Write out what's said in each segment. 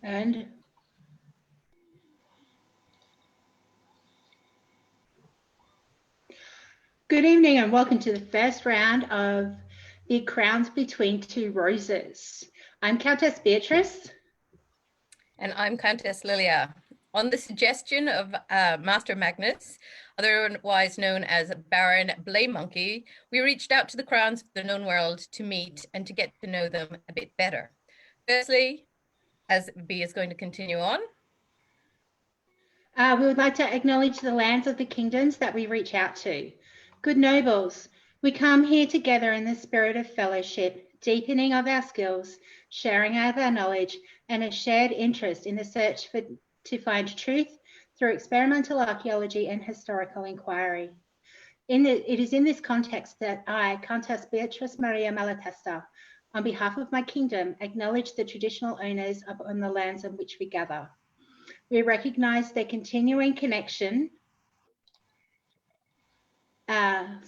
And good evening and welcome to the first round of the Crowns Between Two Roses. I'm Countess Beatrix. And I'm Countess Lilya. On the suggestion of Master Magnus, otherwise known as Baron Blaymonkey, we reached out to the crowns of the known world to meet and to get to know them a bit better. Firstly, as B is going to continue on, we would like to acknowledge the lands of the kingdoms that we reach out to. Good nobles, we come here together in the spirit of fellowship, deepening of our skills, sharing of our knowledge, and a shared interest in the search to find truth through experimental archaeology and historical inquiry. It is in this context that I, Countess Beatrice Maria Malatesta, on behalf of my kingdom, acknowledge the traditional owners on the lands on which we gather. We recognise their continuing connection to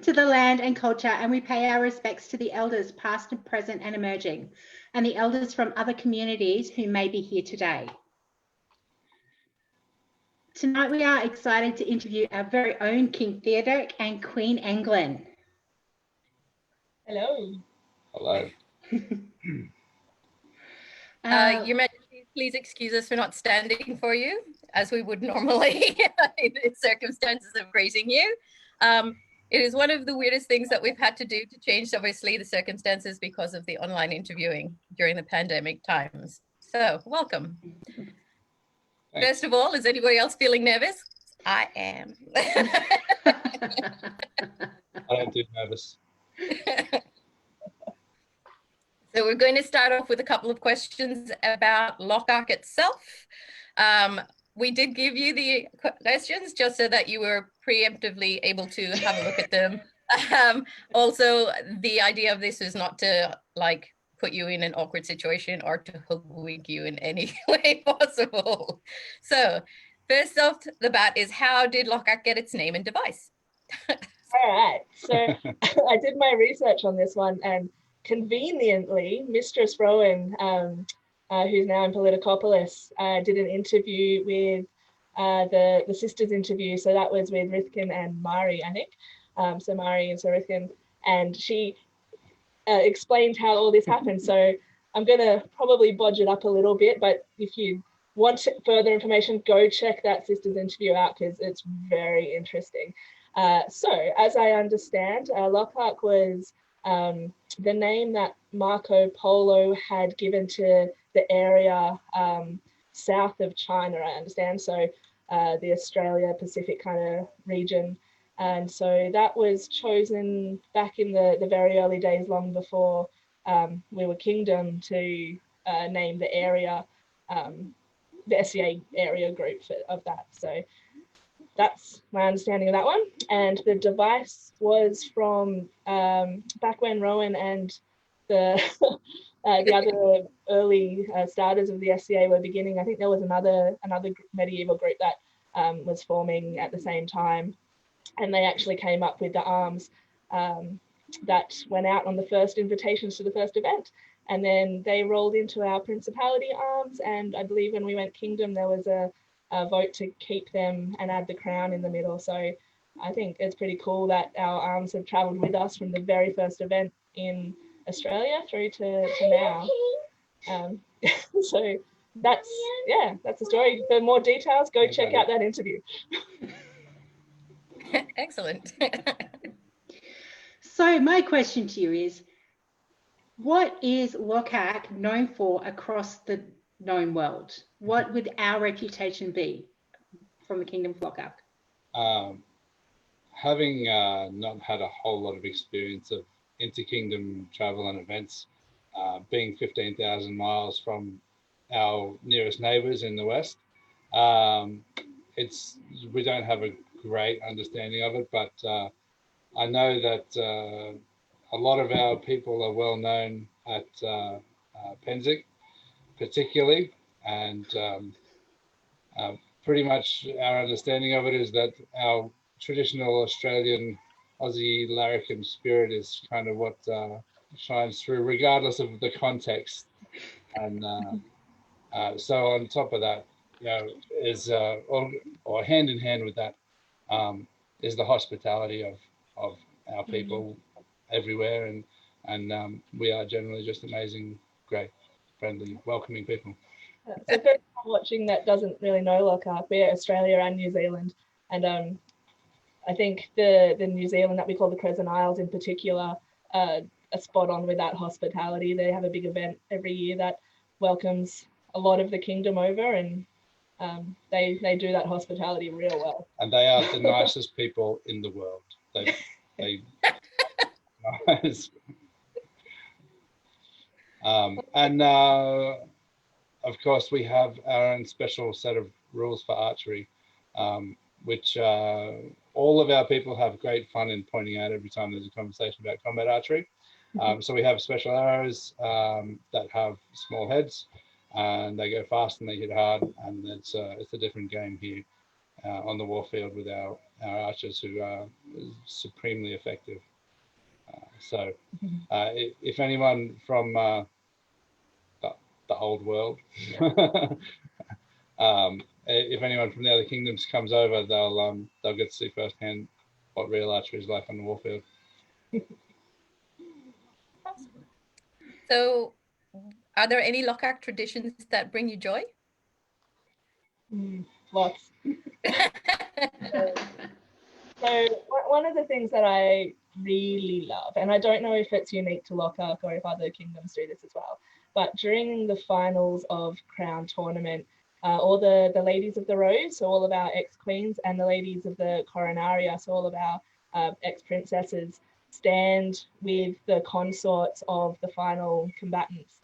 the land and culture, and we pay our respects to the elders past and present and emerging, and the elders from other communities who may be here today. Tonight we are excited to interview our very own King Theuderic and Queen Engelin. Hello. Hello. Your Majesty, please excuse us for not standing for you, as we would normally in the circumstances of greeting you. It is one of the weirdest things that we've had to do to change, obviously, the circumstances because of the online interviewing during the pandemic times. So, welcome. Thanks. First of all, is anybody else feeling nervous? I am. I don't do nervous. So we're going to start off with a couple of questions about Lochac itself. We did give you the questions just so that you were preemptively able to have a look at them. Also, the idea of this is not to put you in an awkward situation or to hoodwink you in any way possible. So first off the bat is, how did Lochac get its name and device? All right, so I did my research on this one, and conveniently, Mistress Rowan, who's now in Populace, did an interview with the sisters interview. So that was with Rithkin and Mari, I think. So Mari and Sir Rithkin, and she explained how all this happened. So I'm going to probably bodge it up a little bit, but if you want further information, go check that sisters interview out because it's very interesting. So as I understand, Lochac was the name that Marco Polo had given to the area south of China, I understand. So the Australia Pacific kind of region. And so that was chosen back in the very early days, long before we were kingdom, to name the area, the SCA area group of that. So that's my understanding of that one. And the device was from back when Rowan and the other early starters of the SCA were beginning. I think there was another medieval group that was forming at the same time. And they actually came up with the arms that went out on the first invitations to the first event. And then they rolled into our principality arms. And I believe when we went kingdom, there was a vote to keep them and add the crown in the middle. So I think it's pretty cool that our arms have travelled with us from the very first event in Australia through to now. So that's the story. For more details, go check out that interview. Excellent. So my question to you is, what is Lochac known for across the known world? What would our reputation be from the Kingdom of Lochac? Having not had a whole lot of experience of interkingdom travel and events, being 15,000 miles from our nearest neighbours in the west, we don't have a great understanding of it, but I know that a lot of our people are well known at Penzig, particularly, and pretty much our understanding of it is that our traditional Australian Aussie larrikin spirit is kind of what shines through, regardless of the context. And So on top of that, is or hand in hand with that, is the hospitality of our people everywhere, and we are generally just amazing, great, friendly, welcoming people. So for anyone watching that doesn't really know Lochac, we're Australia and New Zealand, and I think the New Zealand that we call the Crescent Isles in particular are spot on with that hospitality. They have a big event every year that welcomes a lot of the kingdom over, and they do that hospitality real well. And they are the nicest people in the world. They nice. And of course, we have our own special set of rules for archery, which all of our people have great fun in pointing out every time there's a conversation about combat archery. So we have special arrows that have small heads, and they go fast and they hit hard, and it's a different game here on the warfield with our archers, who are supremely effective. So if anyone from the old world, if anyone from the other kingdoms comes over, they'll get to see firsthand what real archery is like on the warfield. So, are there any Lochac traditions that bring you joy? Lots. So one of the things that I really love, and I don't know if it's unique to Lochac or if other kingdoms do this as well, but during the finals of Crown tournament, all the ladies of the Rose, so all of our ex-queens, and the ladies of the Coronaria, so all of our ex-princesses, stand with the consorts of the final combatants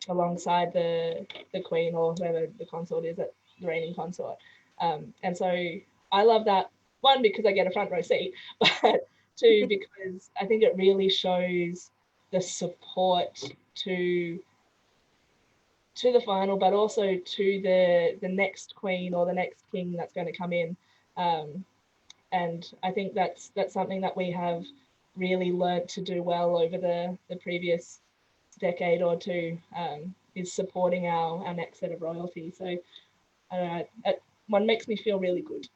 alongside the queen, or whoever the consort is, the reigning consort. And so I love that, one, because I get a front row seat, but two, because I think it really shows the support to the final, but also to the next queen or the next king that's going to come in. And I think that's something that we have really learnt to do well over the previous decade or two, is supporting our next set of royalty. So I don't know, one makes me feel really good.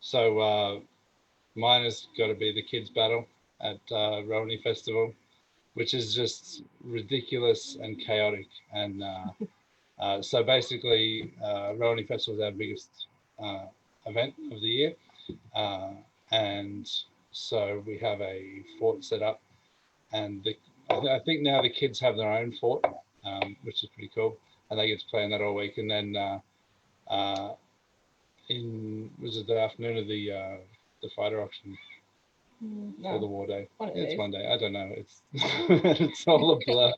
So mine has got to be the kids' battle at Rowaney Festival, which is just ridiculous and chaotic. And so basically, Rowaney Festival is our biggest event of the year. And so we have a fort set up, and I think now the kids have their own fort, which is pretty cool, and they get to play in that all week. And then was it the afternoon of the fighter auction? No. Or the war day? It's one day. I don't know. It's it's all a blur.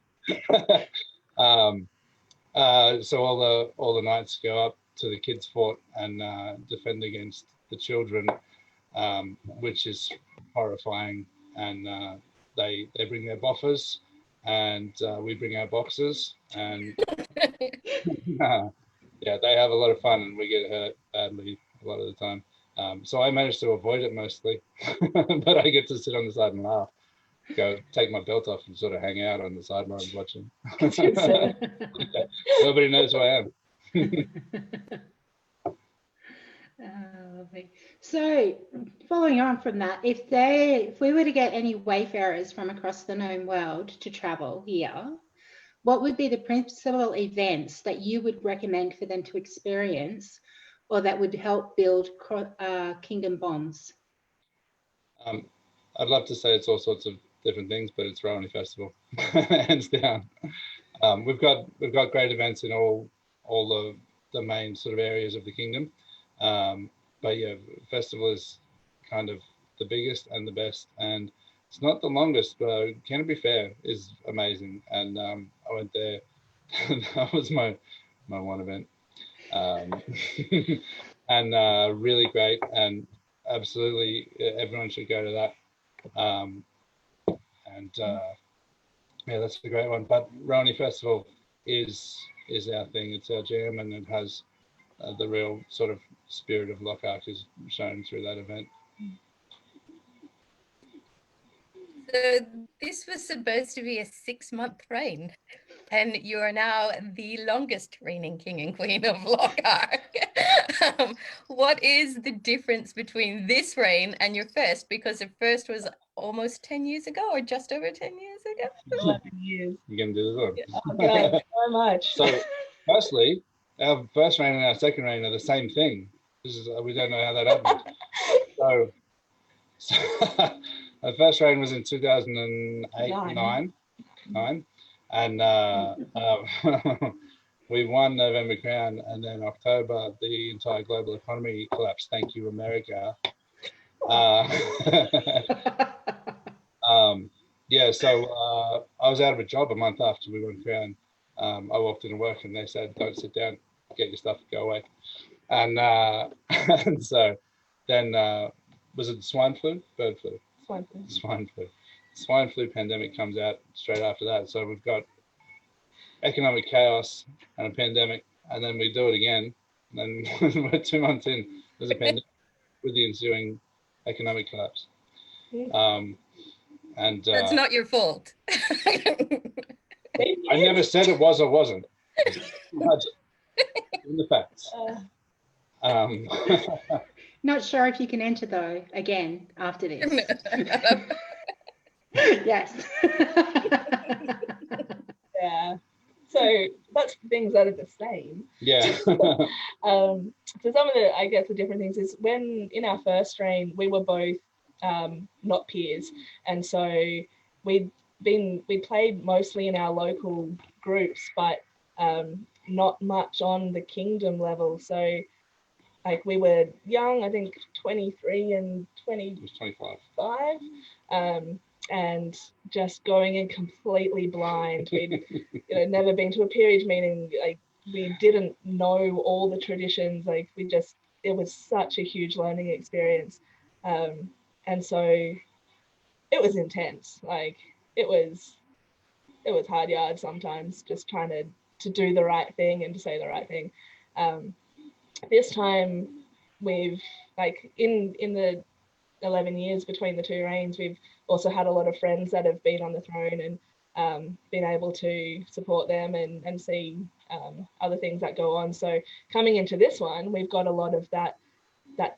So all the knights go up to the kids' fort and defend against the children, which is horrifying. And they bring their boffers, and we bring our boxers, and yeah, they have a lot of fun, and we get hurt badly a lot of the time. So I managed to avoid it mostly, but I get to sit on the side and laugh, go take my belt off and sort of hang out on the sidelines watching. Nobody knows who I am. Lovely. So following on from that, if we were to get any wayfarers from across the known world to travel here, what would be the principal events that you would recommend for them to experience, or that would help build kingdom bonds? I'd love to say it's all sorts of different things, but it's Rowaney Festival, hands down. We've got great events in all the main sort of areas of the kingdom, but yeah, festival is kind of the biggest and the best, and it's not the longest, but Canterbury Fair is amazing, and I went there. That was my one event. And really great, and absolutely everyone should go to that. Yeah, that's a great one. But Rowaney Festival is our thing. It's our jam, and it has the real sort of spirit of Lochac is shown through that event. So this was supposed to be a 6-month reign, and you are now the longest reigning king and queen of Lochac. What is the difference between this reign and your first? Because the first was almost 10 years ago, or just over 10 years ago? 11 years. You can do this one. Oh, God, so much. So, firstly, our first reign and our second reign are the same thing. This is we don't know how that happened. So our first reign was in 2008, nine, and we won November Crown, and then October the entire global economy collapsed. Thank you, America. Yeah, so I was out of a job a month after we won Crown. I walked into work and they said, "Don't sit down, get your stuff, go away." And and so then was it swine flu? Bird flu? Swine flu. Swine flu. Swine flu pandemic comes out straight after that. So we've got economic chaos and a pandemic, and then we do it again. And then we're 2 months in, there's a pandemic with the ensuing economic collapse. And That's not your fault. I never said it was or wasn't. In the facts. Not sure if you can enter though again after this. Yes. Yeah. So that's things that are the same. Yeah. So some of the, I guess, the different things is when in our first reign we were both not peers, and so we played mostly in our local groups, but not much on the kingdom level. So like we were young, I think 23 and 25, and just going in completely blind. We'd never been to a peerage meeting. Like we didn't know all the traditions. Like it was such a huge learning experience, and so it was intense. Like it was hard yards sometimes, just trying to do the right thing and to say the right thing. This time we've, like in the 11 years between the two reigns, we've also had a lot of friends that have been on the throne and been able to support them and see other things that go on. So coming into this one, we've got a lot of that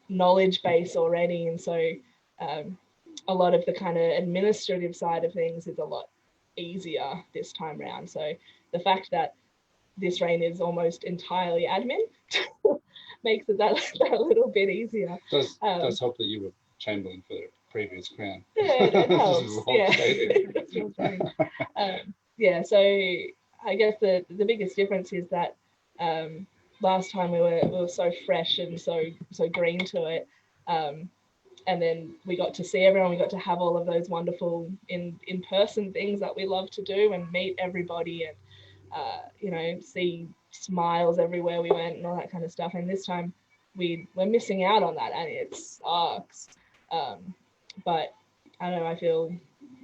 knowledge base already, and so a lot of the kind of administrative side of things is a lot easier this time round. So the fact that this reign is almost entirely admin makes it that little bit easier. Does help that you were Chamberlain for the previous crown. Yeah, it helps. Yeah. So I guess the biggest difference is that last time we were so fresh and so green to it, and then we got to see everyone. We got to have all of those wonderful in-person things that we love to do and meet everybody and see smiles everywhere we went and all that kind of stuff. And this time we're missing out on that, and it sucks. But I don't know, I feel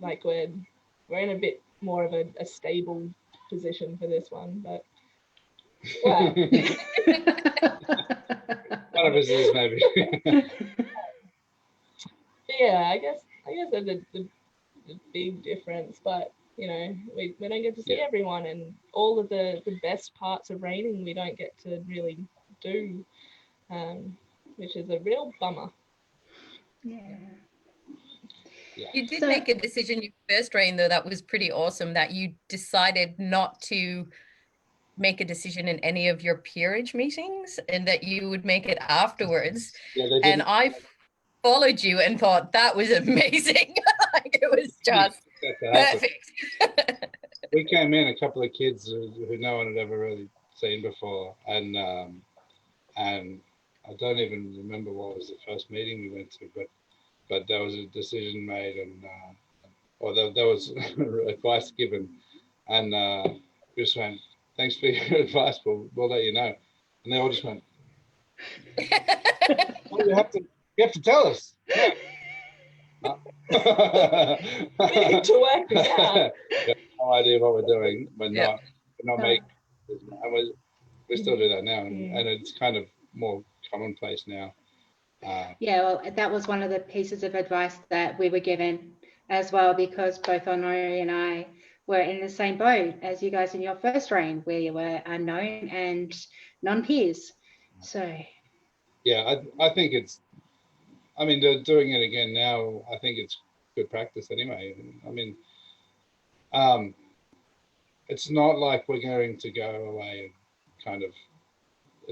like we're in a bit more of a stable position for this one. But yeah. One of us is maybe. Yeah, I guess that's the big difference. But we don't get to see everyone, and all of the best parts of reigning we don't get to really do, which is a real bummer. Yeah. You did make a decision your first reign, though. That was pretty awesome, that you decided not to make a decision in any of your peerage meetings and that you would make it afterwards. Yeah, and I followed you and thought that was amazing. Like it was just perfect. We came in, a couple of kids who no one had ever really seen before, and I don't even remember what was the first meeting we went to, but there was a decision made, and or there was advice given, and we just went, "Thanks for your advice. We'll let you know." And they all just went, "Well, you have to tell us." Yeah. We need to work this out. No idea what we're doing. We're not making, and we still do that now, and it's kind of more commonplace now. Yeah, well, that was one of the pieces of advice that we were given as well, because both Honori and I were in the same boat as you guys in your first reign, where you were unknown and non-peers. So yeah, I think it's, I mean, they're doing it again now. I think it's good practice anyway. I mean, it's not like we're going to go away and kind of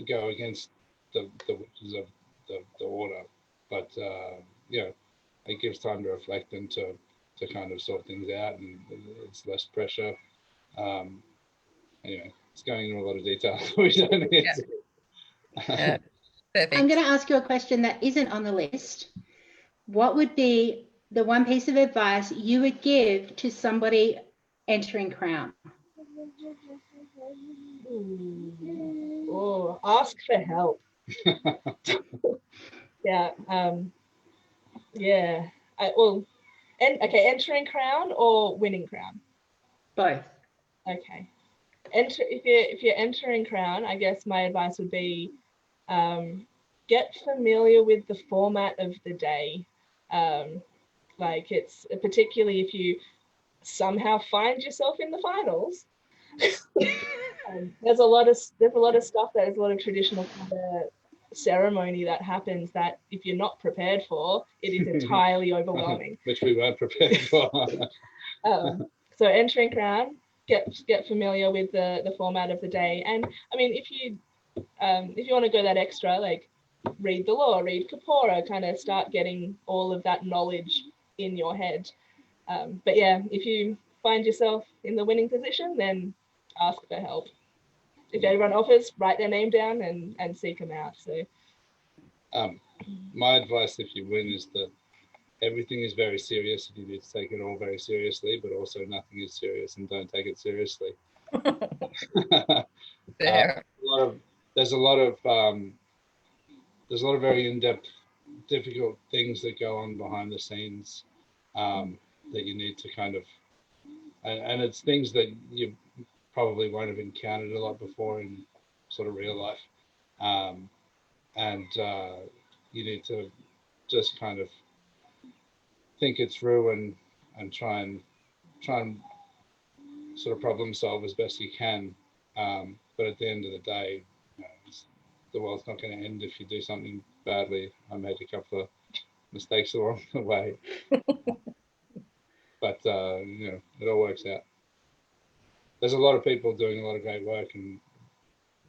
go against the wishes of the order, but you know, it gives time to reflect and to kind of sort things out, and it's less pressure. Anyway, it's going into a lot of detail. We don't need to. Perfect. I'm going to ask you a question that isn't on the list. What would be the one piece of advice you would give to somebody entering Crown? Oh, ask for help. Yeah. Yeah. Okay, entering Crown or winning Crown? Both. Okay. If you're entering Crown, I guess my advice would be get familiar with the format of the day. Like, it's particularly if you somehow find yourself in the finals. There's a lot of stuff, there's a lot of traditional kind of ceremony that happens that if you're not prepared for, it is entirely overwhelming. Which we weren't prepared for. So entering Crown, get familiar with the format of the day, and I mean, if you want to go that extra, like read the law, read Kapora, kind of start getting all of that knowledge in your head. But yeah, if you find yourself in the winning position, then ask for help. If anyone offers, write their name down and seek them out. So my advice, if you win, is that everything is very serious and you need to take it all very seriously, but also nothing is serious and don't take it seriously. There's a lot of very in-depth, difficult things that go on behind the scenes that you need to kind of, and it's things that you probably won't have encountered a lot before in sort of real life, and you need to just kind of think it through and try and sort of problem solve as best you can. But at the end of the day, you know, the world's not going to end if you do something badly. I made a couple of mistakes along the way, but you know, it all works out. There's a lot of people doing a lot of great work, and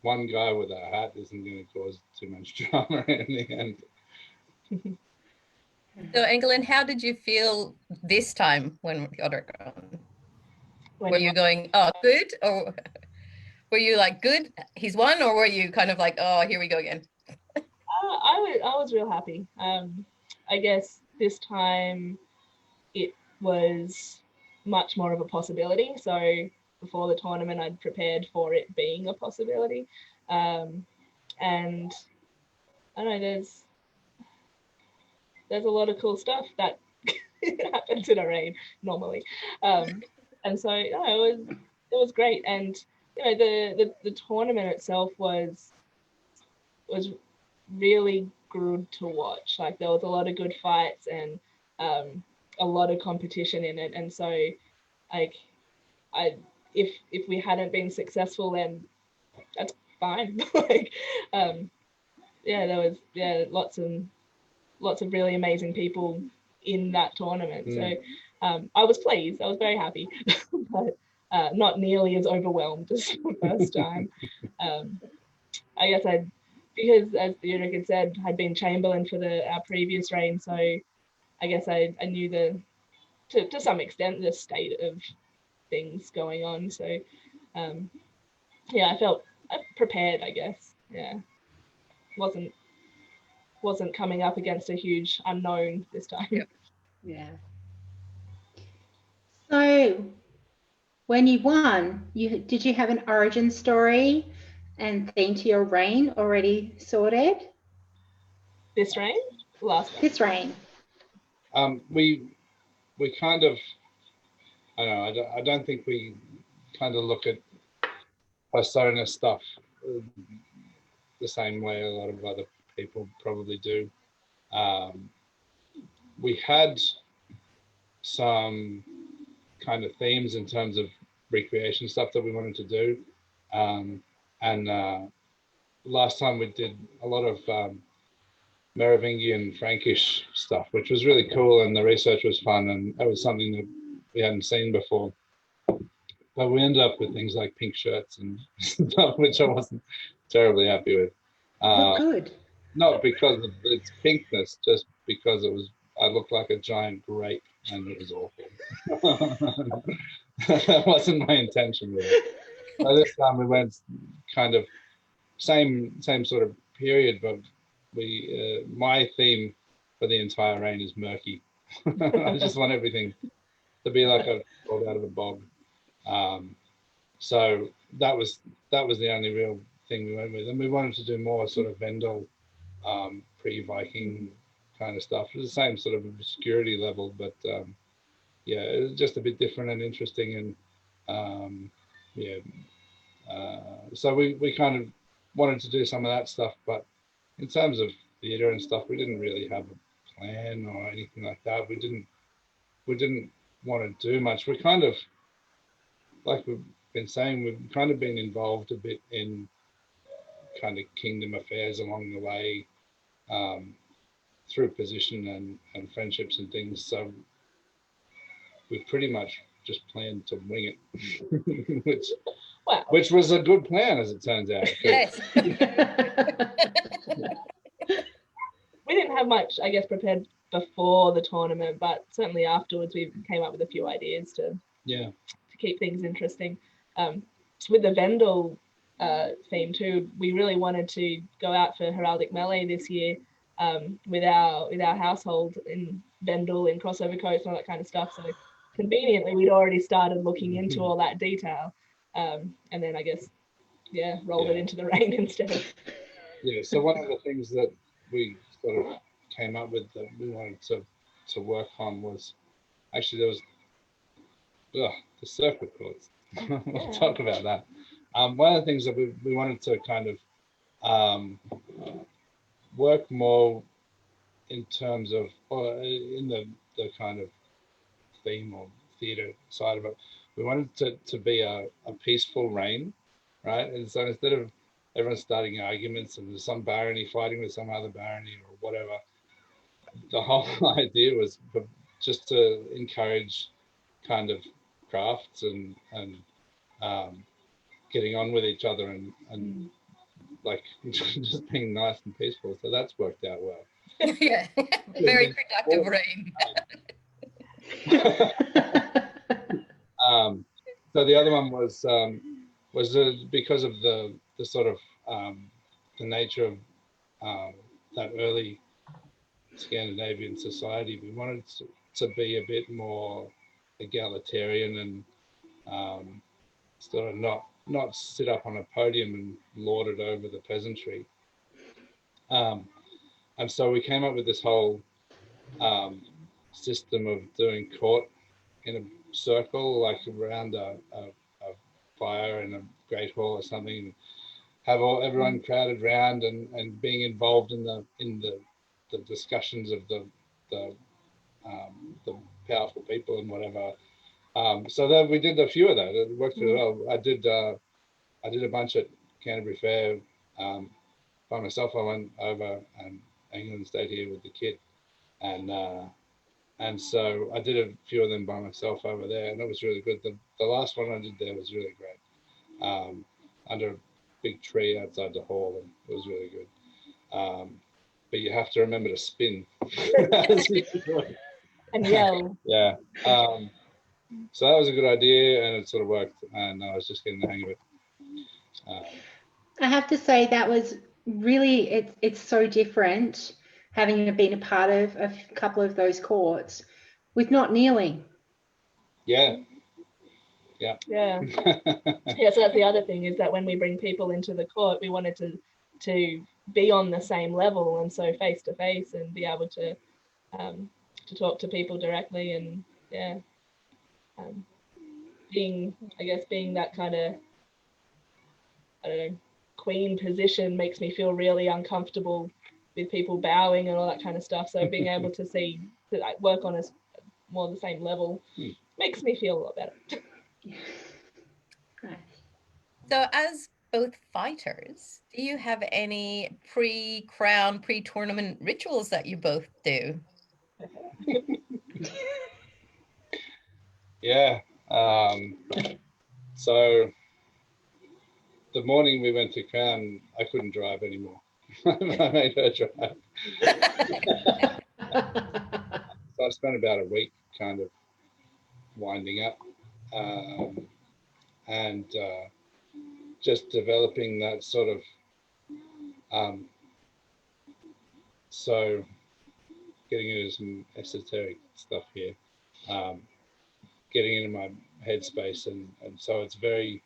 one guy with a hat isn't going to cause too much drama in the end. So, Engelin, how did you feel this time when Theuderic won? Were you going, oh, good? Or were you like, good, he's won? Or were you kind of like, oh, here we go again? I was real happy. I guess this time it was much more of a possibility. So before the tournament, I'd prepared for it being a possibility. And I don't know, there's a lot of cool stuff that happens in a reign normally. And so it was great. And you know, the tournament itself was really good to watch. Like, there was a lot of good fights and a lot of competition in it. And so like if we hadn't been successful, then that's fine. Like there was lots of really amazing people in that tournament. So I was pleased. I was very happy, but not nearly as overwhelmed as the first time. I guess because as Beatrix had said, I'd been Chamberlain for our previous reign, so I guess I knew to some extent the state of things going on. So yeah, I felt prepared, I guess. Yeah, wasn't coming up against a huge unknown this time. Yep. Yeah. So when you won, did you have an origin story and theme to your reign already sorted? This reign? Last one. This reign. We kind of, I don't think we kind of look at persona stuff the same way a lot of other people probably do. We had some kind of themes in terms of recreation stuff that we wanted to do. Last time we did a lot of Merovingian Frankish stuff, which was really cool, and the research was fun, and it was something that we hadn't seen before. But we ended up with things like pink shirts and stuff, which I wasn't terribly happy with. Good. Not because of its pinkness, just because I looked like a giant grape, and it was awful. That wasn't my intention with it. So this time we went kind of same sort of period, but my theme for the entire reign is murky. I just want everything to be like a crawled out of a bog. So that was the only real thing we went with, and we wanted to do more sort of Vendel, pre-Viking kind of stuff. It was the same sort of obscurity level, but yeah, it was just a bit different and interesting, and so we kind of wanted to do some of that stuff, but in terms of theatre and stuff, we didn't really have a plan or anything like that. We didn't want to do much. We're kind of, like we've been saying, we've kind of been involved a bit in kind of kingdom affairs along the way, through position and friendships and things. So we pretty much just planned to wing it, which was a good plan, as it turns out. Yes. We didn't have much, I guess, prepared before the tournament, but certainly afterwards we came up with a few ideas to keep things interesting. With the Vendel theme too, we really wanted to go out for heraldic melee this year, with our household in Vendel, in crossover coats and all that kind of stuff. So conveniently, we'd already started looking into all that detail, and then I guess rolled it into the reign instead. Yeah. So one of the things that we sort of came up with that we wanted to work on was actually there was the circuit courts. We'll talk about that. One of the things that we wanted to kind of work more in terms of, or in the kind of theme or theatre side of it, we wanted to be a peaceful reign, right? And so instead of everyone starting arguments and there's some barony fighting with some other barony or whatever, the whole idea was just to encourage kind of crafts and getting on with each other and like just being nice and peaceful. So that's worked out well. Yeah, very productive reign. So the other one was because of the sort of the nature of that early Scandinavian society. We wanted to be a bit more egalitarian and sort of not sit up on a podium and lord it over the peasantry. And so we came up with this whole system of doing court in a circle, like around a fire in a great hall or something, have everyone crowded round and being involved in the discussions of the powerful people and whatever. So that we did a few of that. It worked really well. I did a bunch at Canterbury Fair by myself. I went over and England stayed here with the kid, and so I did a few of them by myself over there, and it was really good. The last one I did there was really great, under a big tree outside the hall, and it was really good. But you have to remember to spin. And yell. Yeah. So that was a good idea, and it sort of worked, and I was just getting the hang of it. I have to say that was really, it's so different having been a part of a couple of those courts with not kneeling. Yeah. So that's the other thing, is that when we bring people into the court, we wanted to be on the same level, and so face to face, and be able to talk to people directly, and being that kind of, I don't know, queen position makes me feel really uncomfortable with people bowing and all that kind of stuff. So being able to work on a more the same level. Makes me feel a lot better. Nice. So as both fighters, do you have any pre-crown, pre-tournament rituals that you both do? Yeah. So the morning we went to Crown, I couldn't drive anymore. I made her drive. So I spent about a week kind of winding up and just developing that sort of, so getting into some esoteric stuff here, getting into my headspace. And so it's very,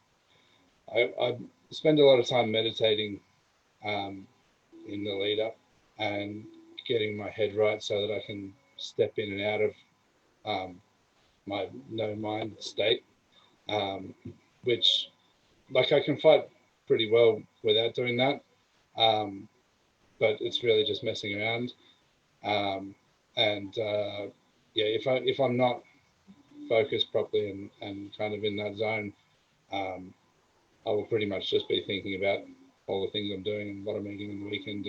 I spend a lot of time meditating in the lead up and getting my head right so that I can step in and out of my no mind state, which, like, I can fight pretty well without doing that, but it's really just messing around. Yeah, if I'm not focused properly and kind of in that zone, I will pretty much just be thinking about all the things I'm doing and what I'm eating on the weekend,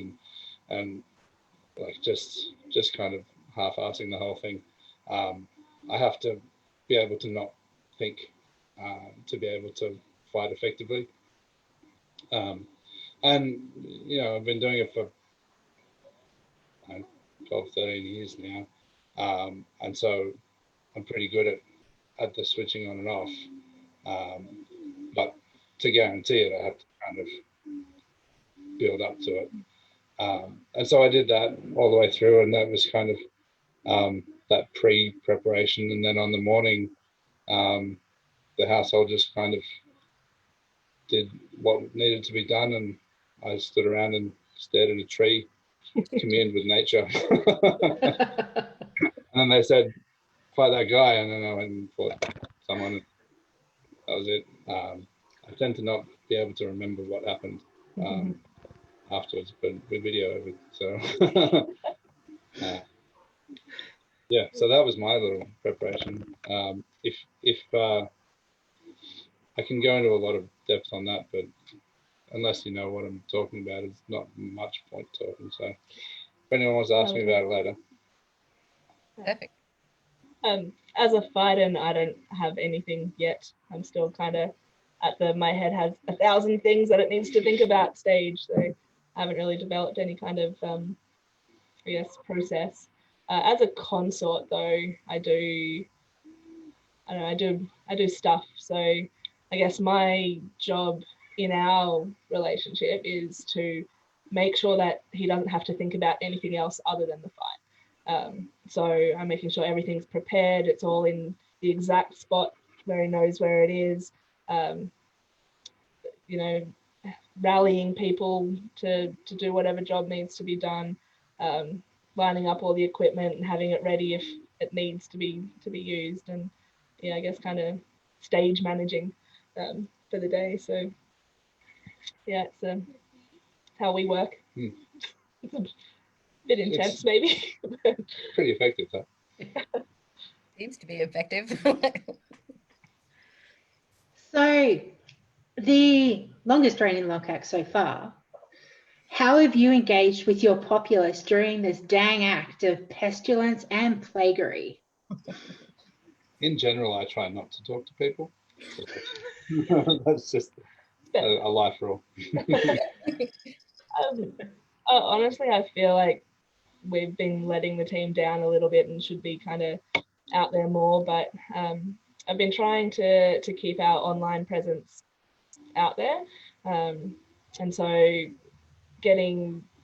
and like just kind of half-assing the whole thing. I have to be able to not think to be able to fight effectively. And you know, I've been doing it for 12, 13 years now, and so I'm pretty good at the switching on and off. But to guarantee it, I have to kind of build up to it. And so I did that all the way through, and that was kind of that pre-preparation. And then on the morning, the household just kind of did what needed to be done, and I stood around and stared at a tree, communed with nature. And then they said, fight that guy, and then I went and fought someone. That was it. I tend to not be able to remember what happened afterwards, but we video of it. So yeah, so that was my little preparation. If I can go into a lot of depth on that, but unless you know what I'm talking about, it's not much point talking. So if anyone wants to ask me about it later. Perfect. As a fighter, I don't have anything yet. I'm still kind of at the my head has 1,000 things that it needs to think about stage. So I haven't really developed any kind of I guess process. As a consort though, I do stuff. So I guess my job in our relationship is to make sure that he doesn't have to think about anything else other than the fight. So I'm making sure everything's prepared. It's all in the exact spot where he knows where it is. You know, rallying people to do whatever job needs to be done, lining up all the equipment and having it ready if it needs to be used, and yeah, I guess kind of stage managing for the day. So yeah, it's how we work. It's a bit intense, maybe. Pretty effective, though. Seems to be effective. So, the longest reigning Lochac so far, how have you engaged with your populace during this dang act of pestilence and plaguery? In general, I try not to talk to people. That's just a life rule. Honestly, I feel like we've been letting the team down a little bit and should be kind of out there more, but I've been trying to keep our online presence out there, and so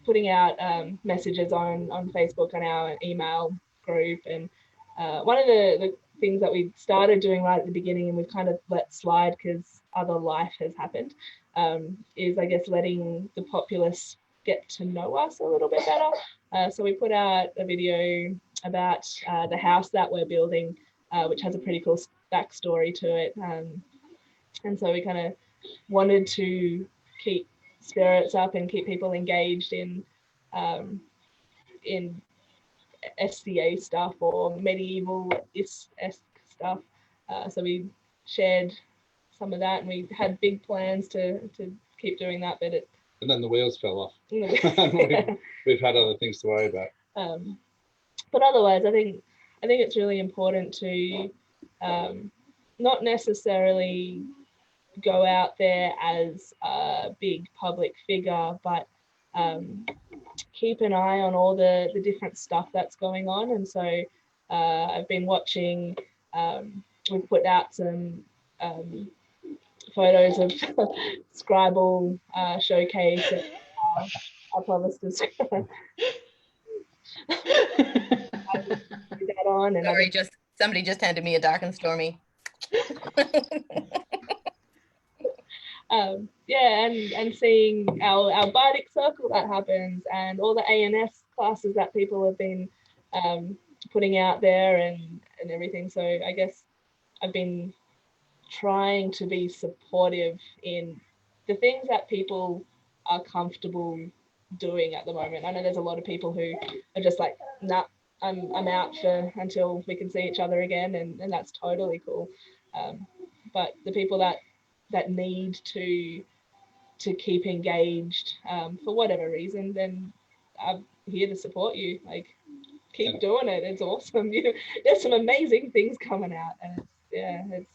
putting out messages on Facebook and our email group. And one of the things that we started doing right at the beginning and we've kind of let slide because other life has happened, is I guess letting the populace get to know us a little bit better. So we put out a video about the house that we're building, which has a pretty cool backstory to it. And so we kind of wanted to keep spirits up and keep people engaged in SCA stuff or medieval-esque stuff. So we shared some of that, and we had big plans to keep doing that, but and then the wheels fell off. Yeah. we've had other things to worry about. But otherwise, I think it's really important to not necessarily go out there as a big public figure, but keep an eye on all the different stuff that's going on. And so I've been watching, we've put out some photos of Scribble showcase at our provinces. that on, and Sorry, somebody just handed me a dark and stormy. Yeah, and seeing our Bardic circle that happens, and all the ANS classes that people have been putting out there, and everything. So I guess I've been trying to be supportive in the things that people are comfortable doing at the moment. I know there's a lot of people who are just like, nah, I'm out until we can see each other again, and that's totally cool. But the people that need to keep engaged for whatever reason, then I'm here to support you. Like, keep doing it. It's awesome. There's some amazing things coming out, and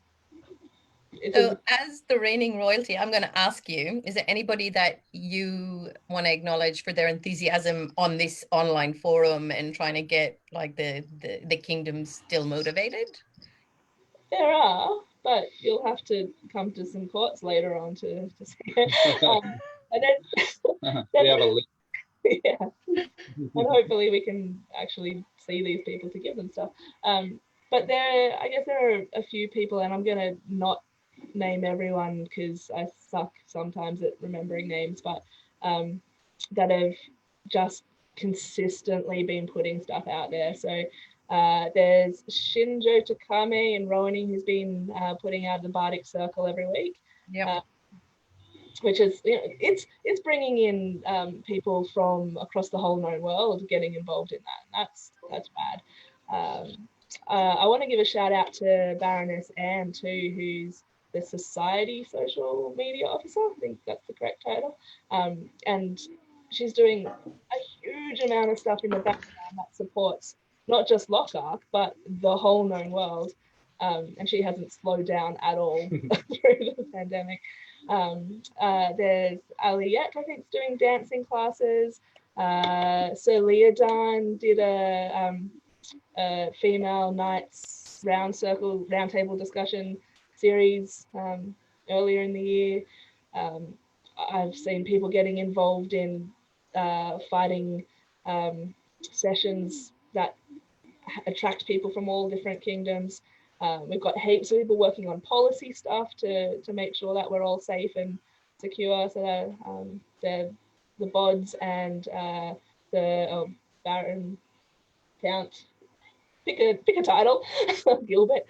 so as the reigning royalty, I'm going to ask you, is there anybody that you want to acknowledge for their enthusiasm on this online forum and trying to get like the kingdom still motivated? There are, but you'll have to come to some courts later on to see it. And then We have a list. Yeah, and hopefully we can actually see these people to give them stuff. But I guess there are a few people, and I'm gonna not name everyone because I suck sometimes at remembering names, but that have just consistently been putting stuff out there. So there's Shinjo Takame in Rowaney, who's been putting out the Bardic Circle every week. Yeah. Which is, it's bringing in people from across the whole known world getting involved in that. And that's bad. I want to give a shout out to Baroness Anne too, who's the Society Social Media Officer. I think that's the correct title. And she's doing a huge amount of stuff in the background that supports not just Lochac, but the whole known world. And she hasn't slowed down at all through the pandemic. There's Aliette, I think, is doing dancing classes. Sir Leodine did a female knights roundtable discussion series earlier in the year. I've seen people getting involved in fighting sessions that attract people from all different kingdoms. We've got heaps of people working on policy stuff to make sure that we're all safe and secure. So that the Bods and the Baron, Count, pick a title, Gilbert,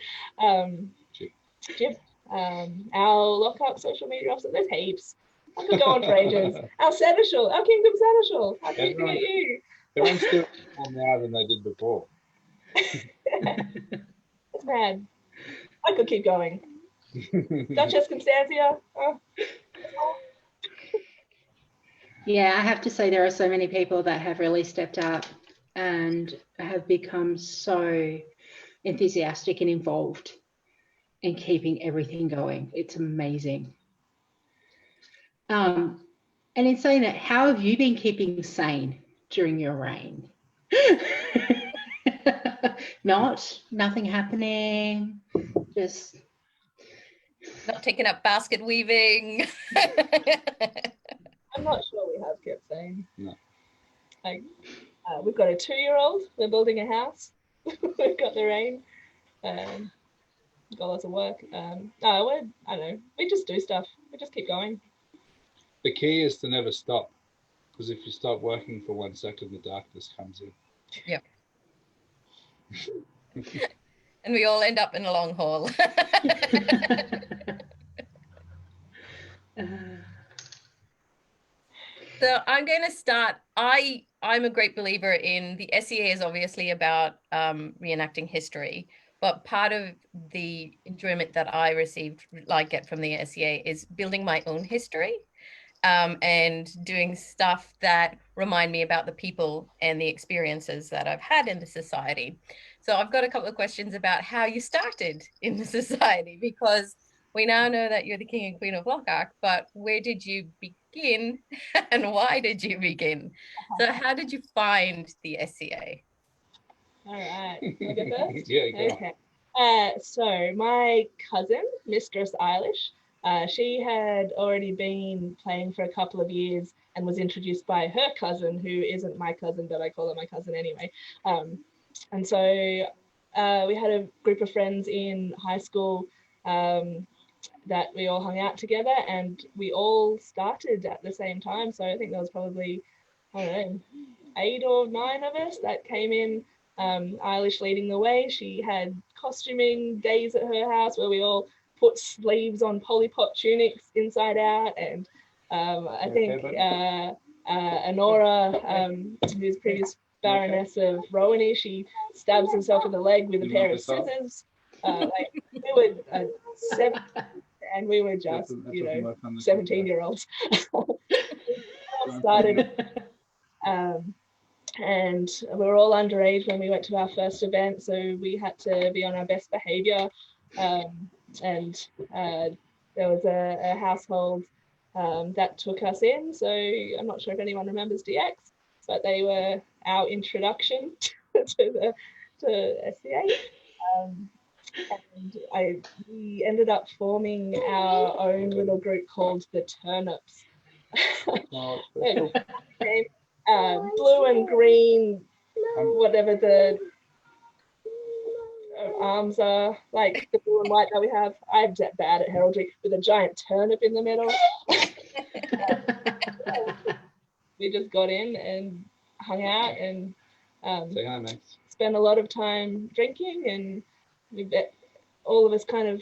Jib, our Lochac social media officer. There's heaps. I could go on for ages. Our Seneschal, our Kingdom Seneschal. How can we forget you? Everyone's doing more now than they did before. It's mad. I could keep going. Duchess Constantia. Yeah, I have to say there are so many people that have really stepped up and have become so enthusiastic and involved in keeping everything going. It's amazing. And in saying that, how have you been keeping sane during your reign? Nothing happening, just not taking up basket weaving. I'm not sure we have kept sane. No. Like, we've got a 2-year-old. We're building a house. We've got the rain. We've got lots of work. I don't know. We just do stuff. We just keep going. The key is to never stop, because if you stop working for 1 second, the darkness comes in. Yeah. And we all end up in a long haul. So I'm going to start. I'm a great believer in the SEA is obviously about reenacting history, but part of the enjoyment that I get from the SEA is building my own history and doing stuff that remind me about the people and the experiences that I've had in the society. So I've got a couple of questions about how you started in the society, because we now know that you're the King and Queen of Lochac, but where did you begin and why did you begin? So how did you find the SCA? All right, can I go first? Yeah, go okay. So my cousin, Mistress Eilish, she had already been playing for a couple of years and was introduced by her cousin, who isn't my cousin, but I call her my cousin anyway. And so we had a group of friends in high school that we all hung out together, and we all started at the same time. So I think there was probably, I don't know, 8 or 9 of us that came in. Eilish leading the way. She had costuming days at her house where we all put sleeves on polypop tunics inside out, and I think Honora, who's previous Baroness of Rowaney, she stabs herself in the leg with a pair of scissors. We were 7, and we were just 17-year-olds. Started. And we were all underage when we went to our first event, so we had to be on our best behaviour. And there was a household that took us in. So I'm not sure if anyone remembers DX, but they were our introduction to SCA. And we ended up forming our own little group called the Turnips. Blue and green, whatever the arms are, like the blue and white that we have. I'm bad at heraldry, with a giant turnip in the middle. We just got in and hung out and spent a lot of time drinking, and all of us kind of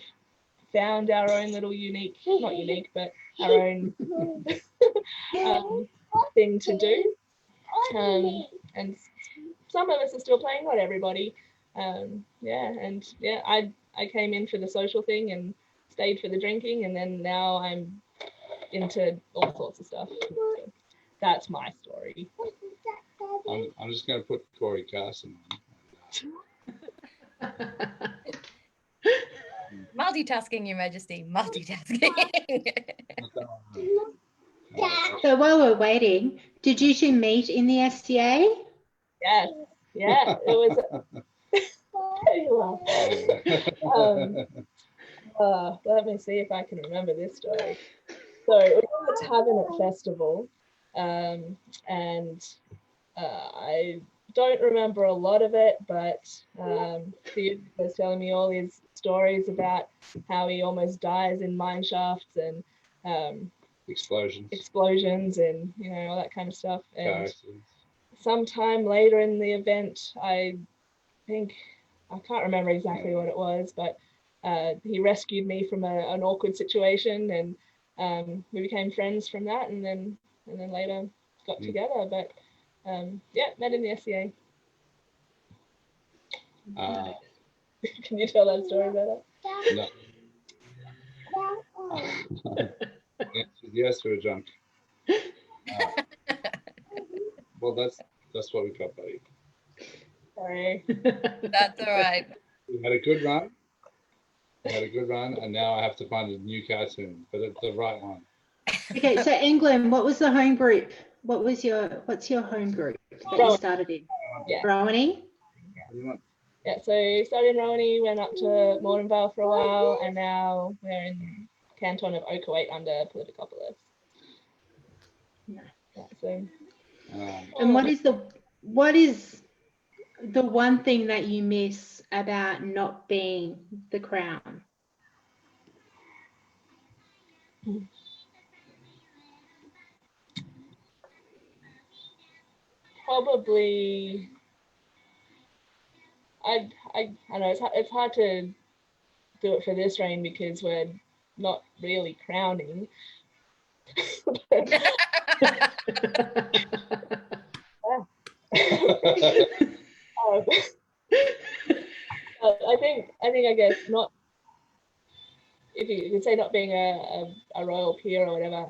found our own little not unique, but our own thing to do. And some of us are still playing, not everybody. I came in for the social thing and stayed for the drinking, and then now I'm into all sorts of stuff. So that's my story. I'm just going to put Corey Carson on. Multitasking, Your Majesty, multitasking. So while we're waiting, did you two meet in the SCA? Yes, yeah, it was. Let me see if I can remember this story. So it was a tavern at festival, and I don't remember a lot of it, but Theuderic was telling me all his stories about how he almost dies in mine shafts and explosions and all that kind of stuff. And sometime later in the event, I can't remember exactly what it was, but he rescued me from an awkward situation, and we became friends from that, and then later got together. But met in the SCA. Can you tell that story better? No. Yes, we're drunk. Well, that's what we got, buddy. Sorry. That's all right. We had a good run. And now I have to find a new cartoon, but it's the right one. Okay, so Engelin, what was the home group? What's your home group that you started in? Yeah. Rowaney? Yeah, so started in Rowaney, went up to Mordenvale for a while, and now we're in Canton of Oakaway under Politicopolis. No. Yeah, so. And what is the one thing that you miss about not being the crown? Probably, I know it's hard to do it for this reign because we're not really crowning. I guess not. If you could say not being a royal peer or whatever,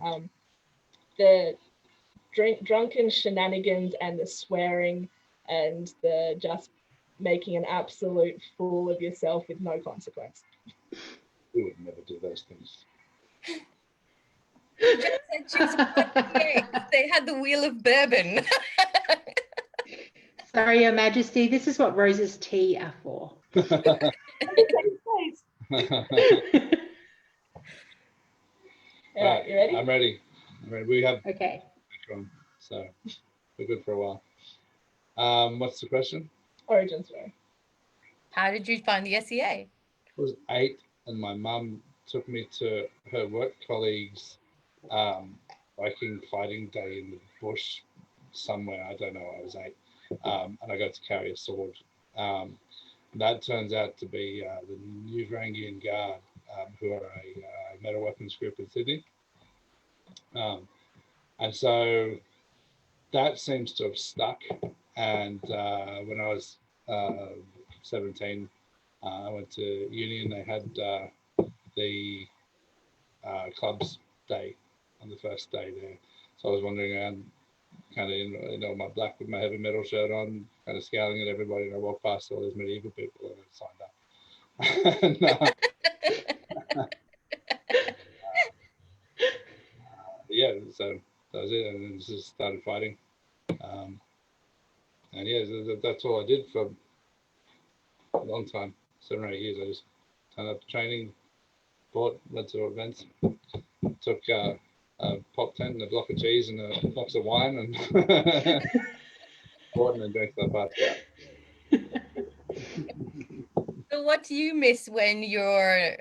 the drunken shenanigans and the swearing and the just making an absolute fool of yourself with no consequence. We would never do those things. Just said she was they had the wheel of bourbon. Sorry, Your Majesty, this is what Rose's tea are for. Yeah, you ready? I'm ready. We have Okay. So we're good for a while. What's the question? Origin story. How did you find the SEA? I was 8 and my mum took me to her work colleagues' Viking fighting day in the bush somewhere. I don't know. I was 8, and I got to carry a sword. That turns out to be the Newrangian Guard, who are a metal weapons group in Sydney. And so that seems to have stuck. And when I was 17, I went to uni and they had the clubs day on the first day there. So I was wandering around kind of in my black with my heavy metal shirt on, kind of scowling at everybody, and I walked past all those medieval people and I signed up. And, yeah, so that was it, and then just started fighting. And yeah, that's all I did for a long time, 7 or 8 years. I just turned up training, went to events, took a pop tent and a block of cheese and a box of wine and bought and drank that part. So what do you miss when you're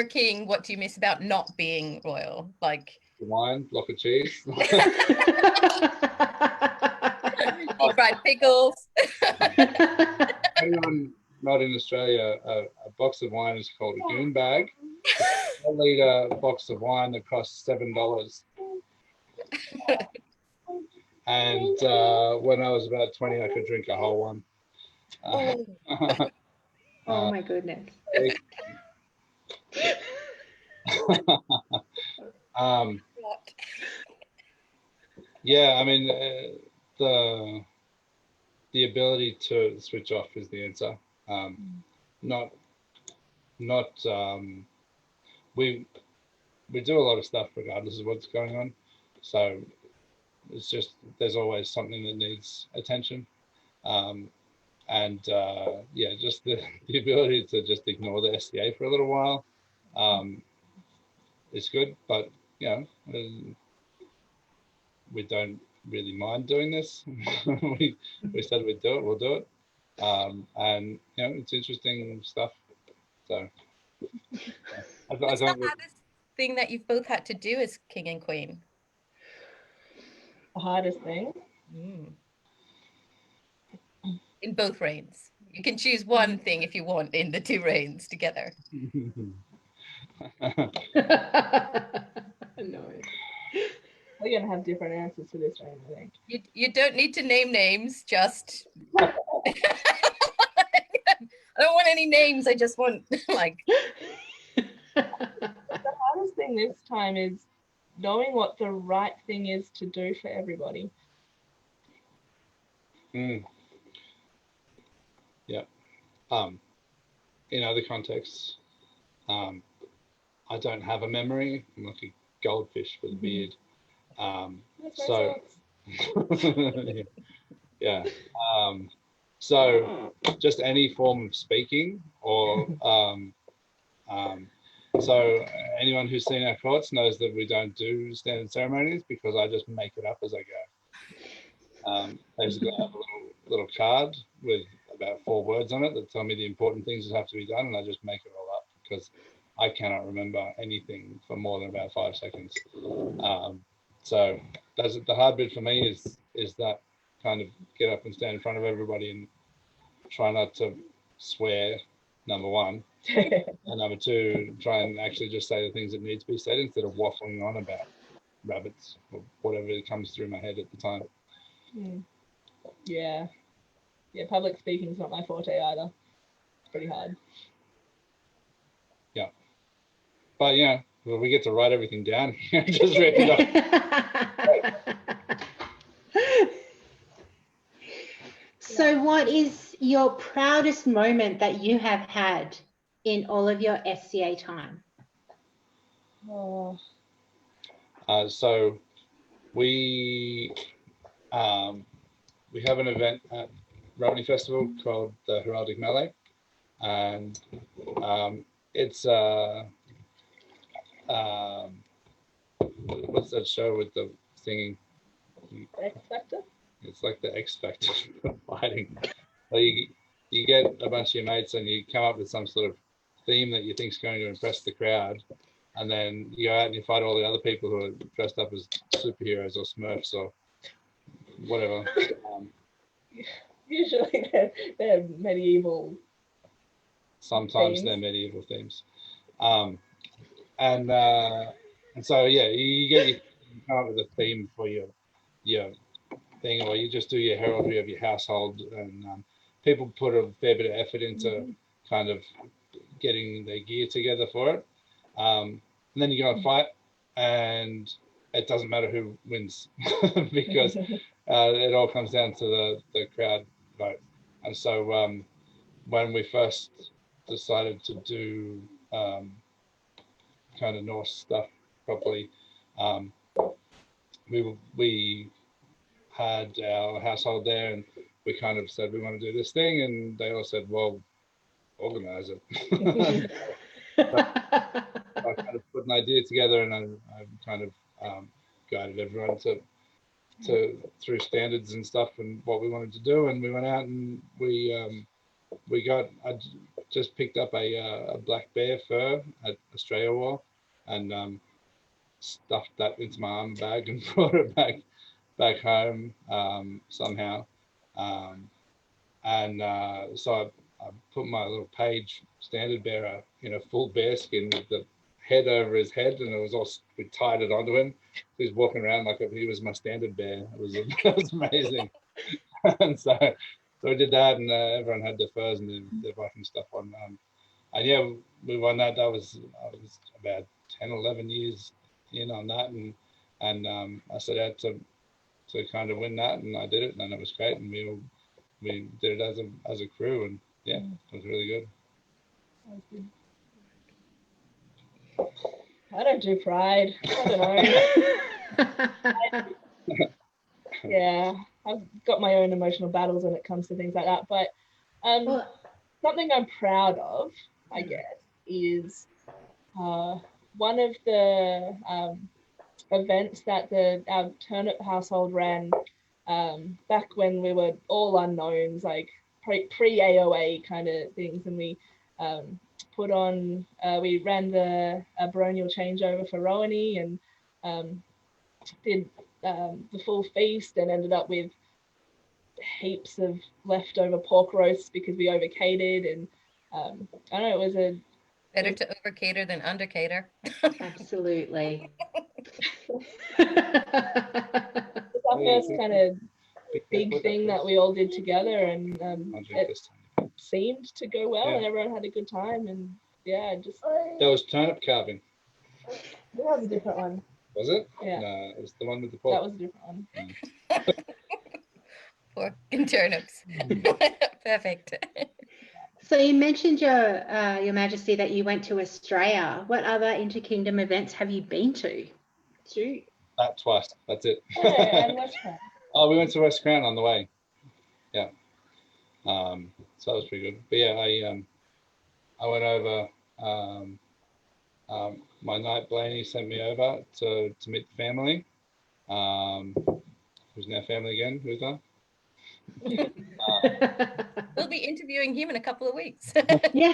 king? What do you miss about not being royal? Like wine, block of cheese. deep fried pickles. Anyone not in Australia, a box of wine is called a goon bag. It's a 1 litre box of wine that costs $7. And when I was about 20, I could drink a whole one. Oh my goodness. Yeah, I mean, the ability to switch off is the answer. We do a lot of stuff regardless of what's going on. So it's just, there's always something that needs attention. Yeah, just the ability to just ignore the SCA for a little while is good, but you know, we don't really mind doing this. we said we'd do it, we'll do it. And you know, it's interesting stuff. So What's the hardest thing that you've both had to do as king and queen? The hardest thing? In both reigns. You can choose one thing if you want in the 2 reigns together. No. We're going to have different answers to this reign, I think. You don't need to name names, just... I don't want any names, I just want, like... The hardest thing this time is knowing what the right thing is to do for everybody. Yeah. In other contexts, I don't have a memory. I'm like a goldfish with a beard. So yeah. So just any form of speaking or so anyone who's seen our courts knows that we don't do standard ceremonies because I just make it up as I go. Basically I have a little card with about 4 words on it that tell me the important things that have to be done, and I just make it all up because I cannot remember anything for more than about 5 seconds. So that's the hard bit for me is that kind of get up and stand in front of everybody and try not to swear, number 1. And number 2, try and actually just say the things that need to be said instead of waffling on about rabbits or whatever comes through my head at the time. Yeah, public speaking is not my forte either. It's pretty hard. Yeah, but yeah, well, we get to write everything down here. Just read it off. So what is your proudest moment that you have had in all of your SCA time? So we have an event at Romney Festival called the Heraldic Melee, and it's what's that show with the singing? X Factor? It's like the X Factor for fighting. So you get a bunch of your mates and you come up with some sort of theme that you think is going to impress the crowd, and then you go out and you fight all the other people who are dressed up as superheroes or Smurfs or whatever. Usually they're medieval. Sometimes they're medieval themes. And so yeah, you come up with a theme for your thing, or you just do your heraldry of your household, and people put a fair bit of effort into kind of getting their gear together for it. And then you go and fight, and it doesn't matter who wins because it all comes down to the crowd vote. And so when we first decided to do kind of Norse stuff properly, we had our household there, and we kind of said we want to do this thing, and they all said, well, organize it. I kind of put an idea together, and I kind of guided everyone to through standards and stuff and what we wanted to do, and we went out and I just picked up a black bear fur at Australia War, and stuffed that into my arm bag and brought it back home somehow, and so I put my little page standard bearer in a full bear skin with the head over his head, and it was all, we tied it onto him. He was walking around like he was my standard bear. It was amazing. And so we did that, and everyone had their furs and their Viking stuff on. And yeah, we won that. I was about 10, 11 years in on that, and I set out to kind of win that, and I did it, and it was great, and we did it as a crew, and yeah, it was really good. I don't do pride. I don't know. Yeah, I've got my own emotional battles when it comes to things like that. But something I'm proud of, I guess, is one of the events that our turnip household ran back when we were all unknowns, like pre-AOA kind of things, and we put on, we ran the baronial changeover for Rowaney, and did the full feast, and ended up with heaps of leftover pork roasts because we overcatered, and I don't know, it was better to overcater than undercater. Absolutely. It's our first kind of big thing that we all did together, and it seemed to go well, and everyone had a good time, and yeah, just that was turnip carving. That was a different one. Was it? Yeah. No, it was the one with the pork. That was a different one. Pork and turnips. Perfect. So you mentioned your Majesty that you went to Australia. What other interkingdom events have you been to? That twice. That's it. Oh, and West Crown. Oh, we went to West Crown on the way. Yeah. So that was pretty good. But yeah, I went over. My knight Blaney sent me over to meet the family. Who's now family again? Who's that? We'll be interviewing him in a couple of weeks. Yeah.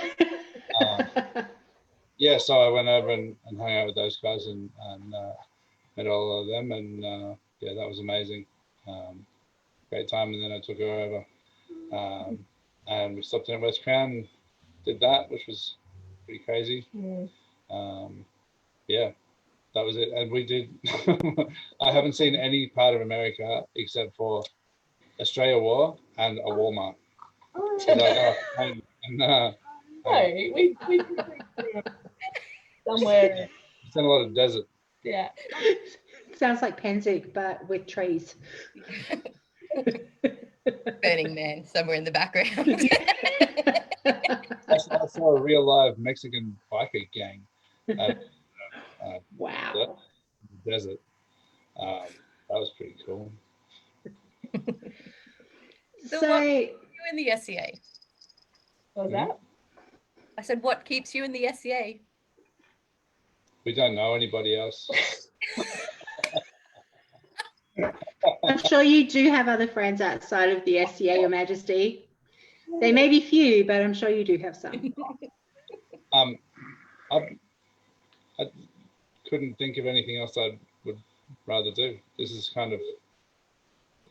Yeah, so I went over and hung out with those guys and met all of them, and yeah, that was amazing. Great time. And then I took her over, and we stopped in at West Crown and did that, which was pretty crazy. Mm. Yeah, that was it. And we did. I haven't seen any part of America except for Australia War and a Walmart. So No, we somewhere. It's in a lot of desert. Yeah. Sounds like Penzig, but with trees. Burning Man somewhere in the background. I saw a real live Mexican biker gang at Wow. the desert. That was pretty cool. So So, what keeps you in the SCA? What was that? I said, what keeps you in the SCA? We don't know anybody else. I'm sure you do have other friends outside of the SCA, Your Majesty. They may be few, but I'm sure you do have some. I couldn't think of anything else I would rather do. This is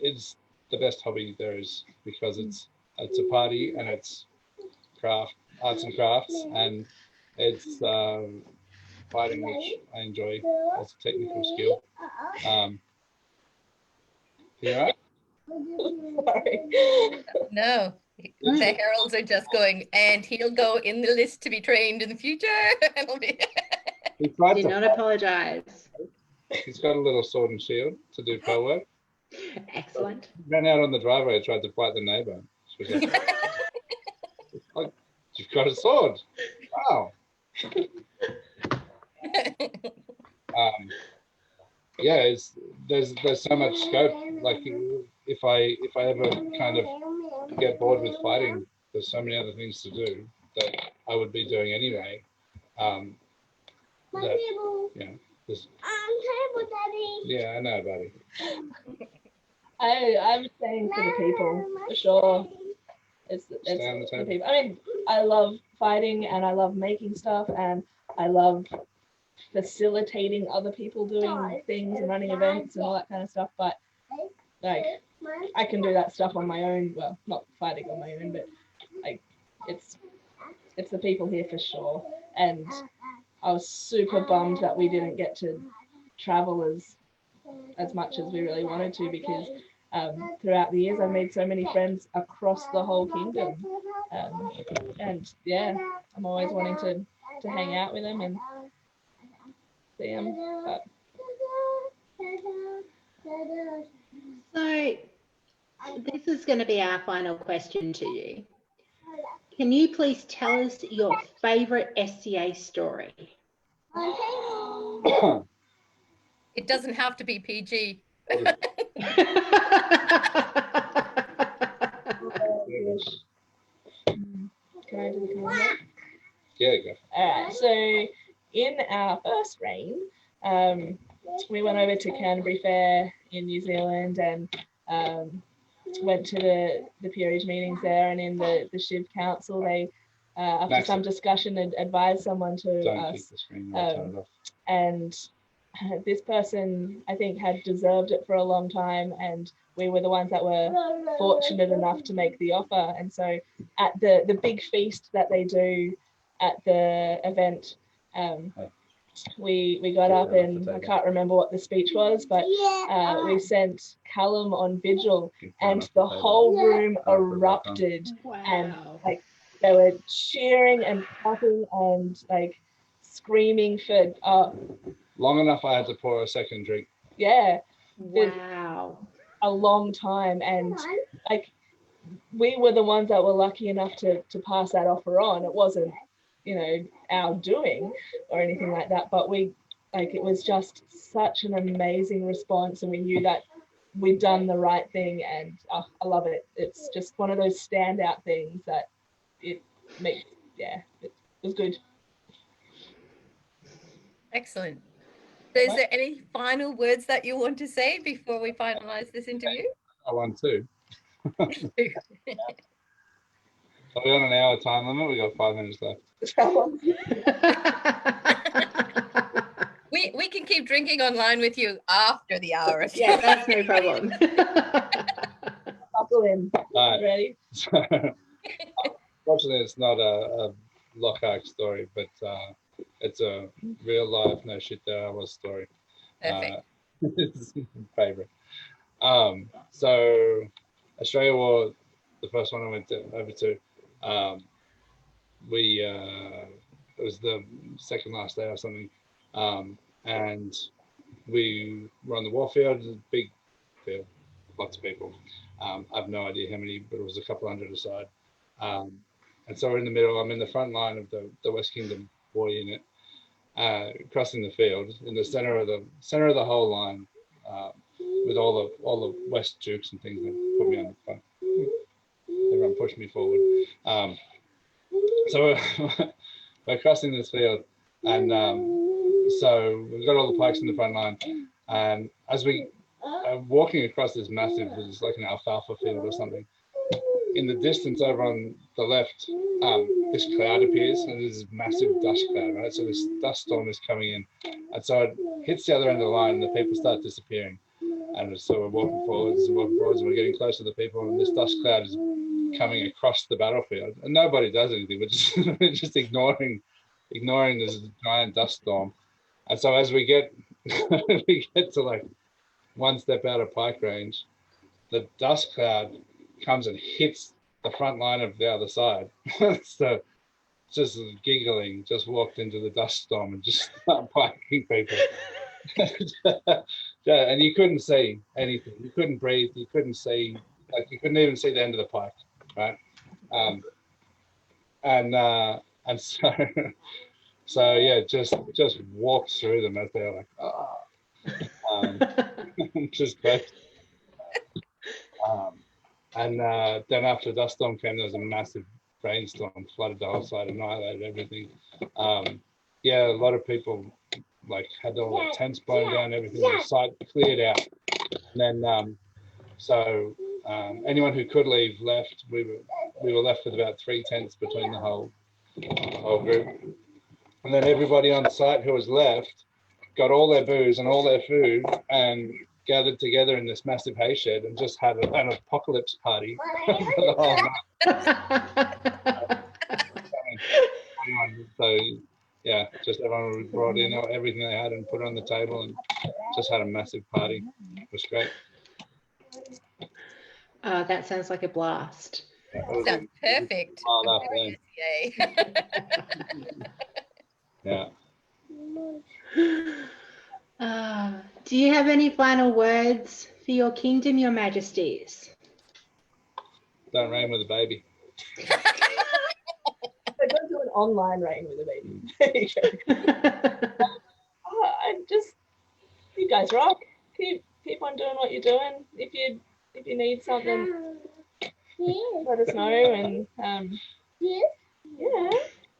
it's the best hobby there is, because it's a party and it's arts and crafts, and it's fighting, which I enjoy as a technical skill. You all right? Sorry. No, the heralds are just going, and he'll go in the list to be trained in the future. He tried Do to not fight. apologize. He's got a little sword and shield to do pro work. Excellent. Ran out on the driveway and tried to fight the neighbour. She was like, you've got a sword. Wow. Yeah, there's so much scope. Like, if I ever kind of get bored with fighting, there's so many other things to do that I would be doing anyway. That, you know, yeah, I know, buddy. I'm staying for the people, for sure. It's Stay on the the table. people. I mean, I love fighting and I love making stuff and I love facilitating other people doing things and running events and all that kind of stuff. But like, I can do that stuff on my own. Well, not fighting on my own, but like, it's the people here for sure. And I was super bummed that we didn't get to travel as much as we really wanted to, because throughout the years I've made so many friends across the whole kingdom, and yeah, I'm always wanting to hang out with them and see them. But... So, this is going to be our final question to you. Can you please tell us your favourite SCA story? It doesn't have to be PG. Can I do the calendar? Yeah, go. All right, so in our first reign, we went over to Canterbury Fair in New Zealand and went to the peerage meetings there, and in the Shiv Council, they, after some discussion, advised someone to Don't us. keep the screen. I'll turn it off. And this person, I think, had deserved it for a long time, and we were the ones that were fortunate enough to make the offer. And so at the big feast that they do at the event, we got up, and I can't remember what the speech was, but we sent Callum on vigil, and the whole room erupted. Wow. And like, they were cheering and clapping and like screaming for Long enough I had to pour a second drink. yeah, Wow. a long time. And like, we were the ones that were lucky enough to pass that offer on. It wasn't, you know, our doing or anything like that, but we, like, it was just such an amazing response, and we knew that we'd done the right thing. And I love it. It's just one of those standout things that it makes, yeah, it was good. Excellent. So is there any final words that you want to say before we finalize this interview? I won too. Are we on an hour time limit? We got 5 minutes left. We can keep drinking online with you after the hour. Yeah, that's no problem. Buckle in. All right. Ready? Fortunately, it's not a Lochac story, but it's a real life, no shit there I was story. Perfect. It's my favorite. So Australia War, the first one I went over to, it was the second last day or something, and we were on the warfield. It was a big field, lots of people. I have no idea how many, but it was a couple hundred aside. And so we're in the middle. I'm in the front line of the West Kingdom war unit, crossing the field in the center of the whole line, with all the West Dukes and things that put me on the front. Everyone pushed me forward. So we're crossing this field, and so we've got all the pikes in the front line, and as we are walking across this massive, it's like an alfalfa field or something. In the distance over on the left, this cloud appears, and there's this massive dust cloud, right? So this dust storm is coming in, and so it hits the other end of the line, and the people start disappearing. And so we're walking forwards, and we're getting close to the people, and this dust cloud is coming across the battlefield, and nobody does anything. We're just ignoring this giant dust storm. And so as we get to like one step out of pike range, the dust cloud comes and hits the front line of the other side. So just giggling, just walked into the dust storm and just started piking people. Yeah, and you couldn't see anything. You couldn't breathe. You couldn't see, like you couldn't even see the end of the pike, right? And so yeah, just walked through them as they're like, just great. And then after the dust storm came, there was a massive rainstorm, flooded the whole side, annihilated everything. Yeah, a lot of people like had all their tents blown down, everything. The site cleared out. And then so anyone who could leave left. We were left with about 3 tents between the whole group. And then everybody on site who was left got all their booze and all their food and gathered together in this massive hay shed and just had an apocalypse party for the whole night. So yeah, just everyone brought in everything they had and put it on the table and just had a massive party. It was great. That sounds like a blast. Sounds perfect. Yay. Yeah. Do you have any final words for your kingdom, your majesties? Don't reign with a baby. So don't do an online reign with a baby. There you go. You guys rock. Keep on doing what you're doing. If you need something, let us know. And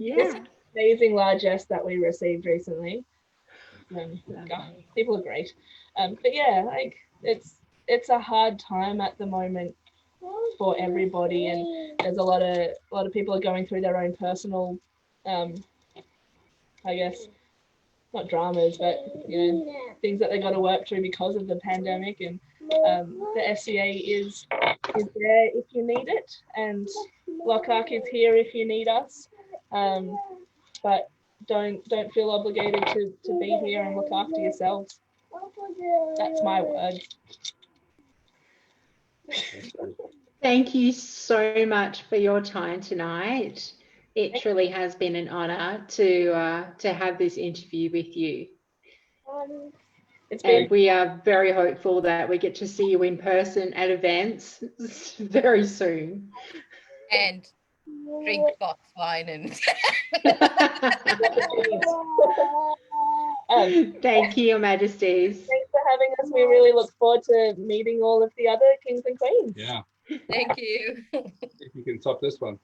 this amazing largesse that we received recently. People are great. But yeah, like it's a hard time at the moment for everybody, and there's a lot of people are going through their own personal I guess not dramas, but things that they got to work through because of the pandemic. And the FCA is there if you need it, and Lochac is here if you need us. But don't feel obligated to be here and look after yourselves. That's my word. Thank you so much for your time tonight. It truly has been an honour to have this interview with you. And we are very hopeful that we get to see you in person at events very soon. And drink box wine and thank you, Your Majesties. Thanks for having us. We really look forward to meeting all of the other kings and queens. Yeah. Thank you. If you can top this one.